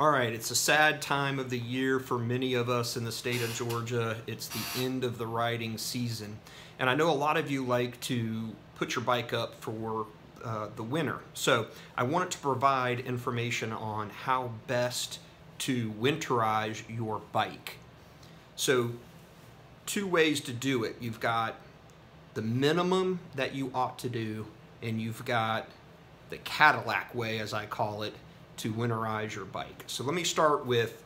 All right, it's a sad time of the year for many of us in the state of Georgia. It's the end of the riding season. And I know a lot of you like to put your bike up for the winter. So I wanted to provide information on how best to winterize your bike. So two ways to do it. You've got the minimum that you ought to do, and you've got the Cadillac way, as I call it, to winterize your bike. So let me start with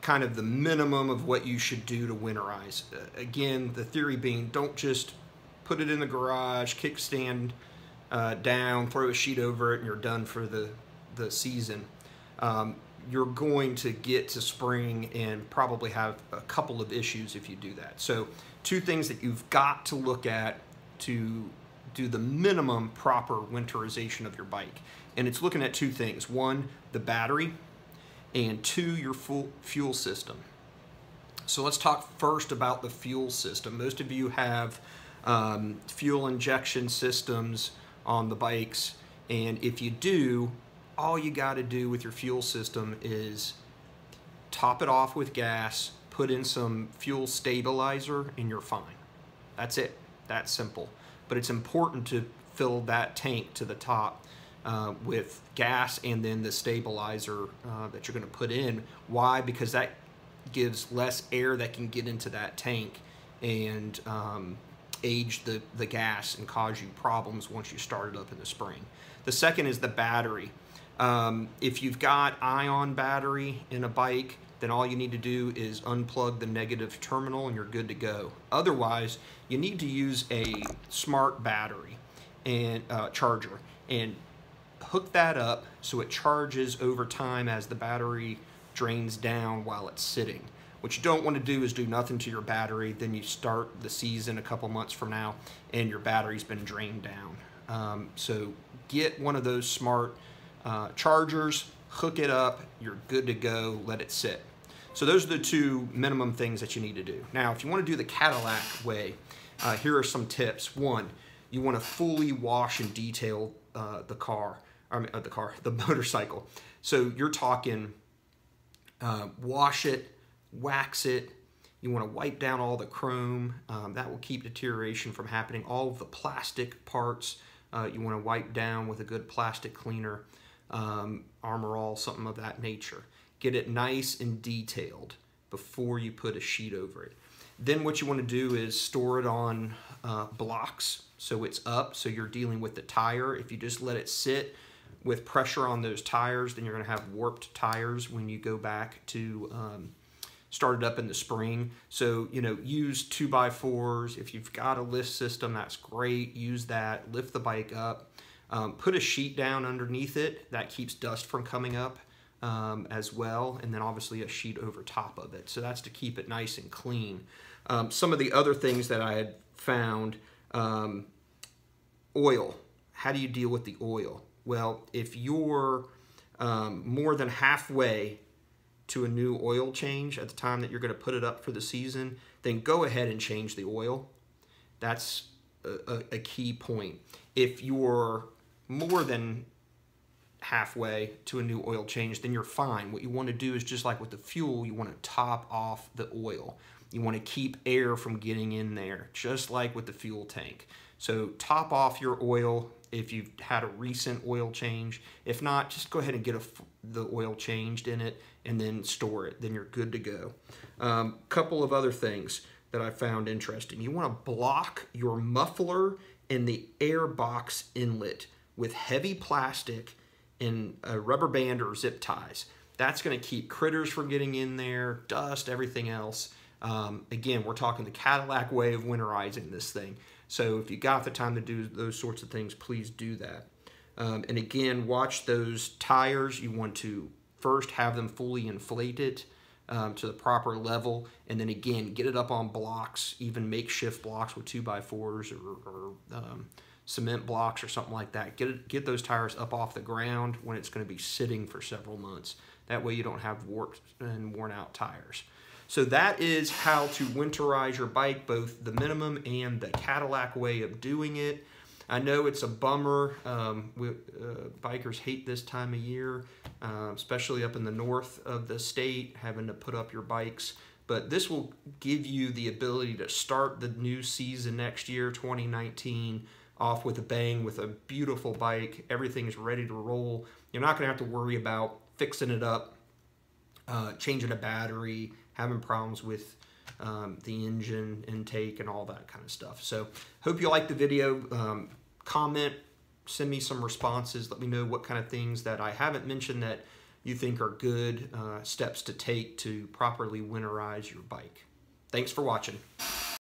kind of the minimum of what you should do to winterize. Again, the theory being, don't just put it in the garage, kickstand down, throw a sheet over it, and you're done for the season. You're going to get to spring and probably have a couple of issues if you do that. So two things that you've got to look at to do the minimum proper winterization of your bike. And it's looking at two things. One, the battery, and two, your full fuel system. So let's talk first about the fuel system. Most of you have fuel injection systems on the bikes, and if you do, all you got to do with your fuel system is top it off with gas, put in some fuel stabilizer, and you're fine. That's it. That's simple. But it's important to fill that tank to the top with gas and then the stabilizer that you're going to put in. Why? Because that gives less air that can get into that tank and age the gas and cause you problems once you start it up in the spring. The second is the battery. If you've got ion battery in a bike, then all you need to do is unplug the negative terminal and you're good to go. Otherwise, you need to use a smart battery and charger and hook that up so it charges over time as the battery drains down while it's sitting. What you don't want to do is do nothing to your battery, then you start the season a couple months from now and your battery's been drained down. So get one of those smart chargers, hook it up, you're good to go, let it sit. So those are the two minimum things that you need to do. Now, if you want to do the Cadillac way, here are some tips. One, you want to fully wash and detail the motorcycle. So you're talking wash it, wax it. You want to wipe down all the chrome. That will keep deterioration from happening. All of the plastic parts you want to wipe down with a good plastic cleaner, Armor All, something of that nature. Get it nice and detailed before you put a sheet over it. Then what you want to do is store it on blocks so it's up, so you're dealing with the tire. If you just let it sit with pressure on those tires, then you're going to have warped tires when you go back to start it up in the spring. So, you know, use 2x4s. If you've got a lift system, that's great. Use that. Lift the bike up. Put a sheet down underneath it. That keeps dust from coming up as well. And then obviously a sheet over top of it. So that's to keep it nice and clean. Some of the other things that I had found, oil. How do you deal with the oil? Well, if you're more than halfway to a new oil change at the time that you're going to put it up for the season, then go ahead and change the oil. That's a key point. If you're more than halfway to a new oil change, then you're fine. What you want to do is, just like with the fuel, you want to top off the oil. You want to keep air from getting in there, just like with the fuel tank. So top off your oil if you've had a recent oil change. If not, just go ahead and get the oil changed in it and then store it. Then you're good to go. Couple of other things that I found interesting. You want to block your muffler and the air box inlet with heavy plastic and a rubber band or zip ties. That's going to keep critters from getting in there, dust, everything else. Again, we're talking the Cadillac way of winterizing this thing. So if you got the time to do those sorts of things, please do that. And again, watch those tires. You want to first have them fully inflated to the proper level, and then again, get it up on blocks, even makeshift blocks with 2x4s or cement blocks or something like that. Get those tires up off the ground when it's going to be sitting for several months. That way you don't have warped and worn out tires. So that is how to winterize your bike, both the minimum and the Cadillac way of doing it. I know it's a bummer. Bikers hate this time of year, especially up in the north of the state, having to put up your bikes. But this will give you the ability to start the new season next year, 2019, off with a bang, with a beautiful bike. Everything's ready to roll. You're not going to have to worry about fixing it up, changing a battery, having problems with the engine intake and all that kind of stuff. So hope you like the video. Comment, send me some responses, let me know what kind of things that I haven't mentioned that you think are good steps to take to properly winterize your bike. Thanks for watching.